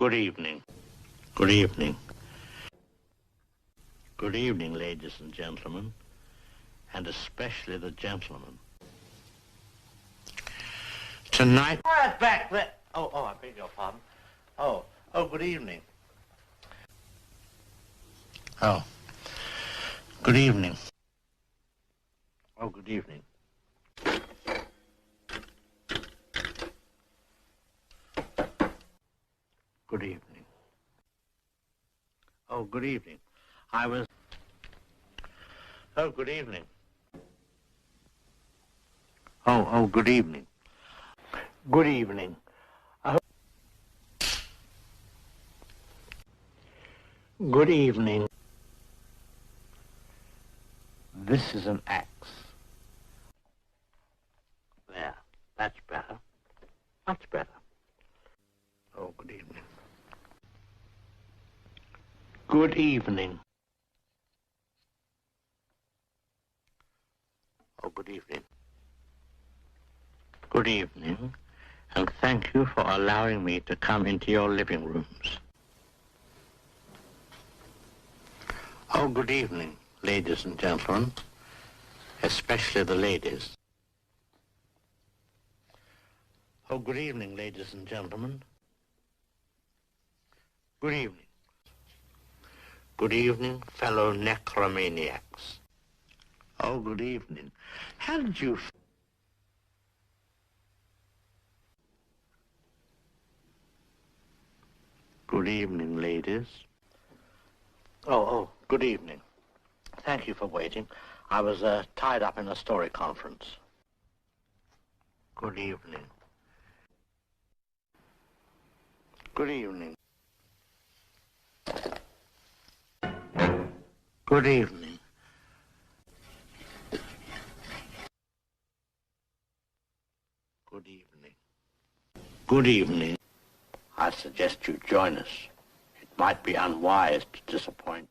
Good evening. Good evening. Good evening, ladies and gentlemen, and especially the gentlemen. Tonight... Right back there. Oh, I beg your pardon. Oh, good evening. Oh, good evening. Oh, good evening. Good evening. Oh, good evening. Oh, good evening. Oh, good evening. Good evening. Good evening. This is an axe. There. That's better. Much better. Oh, good evening. Good evening. Oh, good evening. Good evening, and thank you for allowing me to come into your living rooms. Oh, good evening, ladies and gentlemen, especially the ladies. Oh, good evening, ladies and gentlemen. Good evening. Good evening, fellow necromaniacs. Oh, good evening. How did you... Good evening, ladies. Oh, good evening. Thank you for waiting. I was tied up in a story conference. Good evening. Good evening. Good evening. Good evening. Good evening. I suggest you join us. It might be unwise to disappoint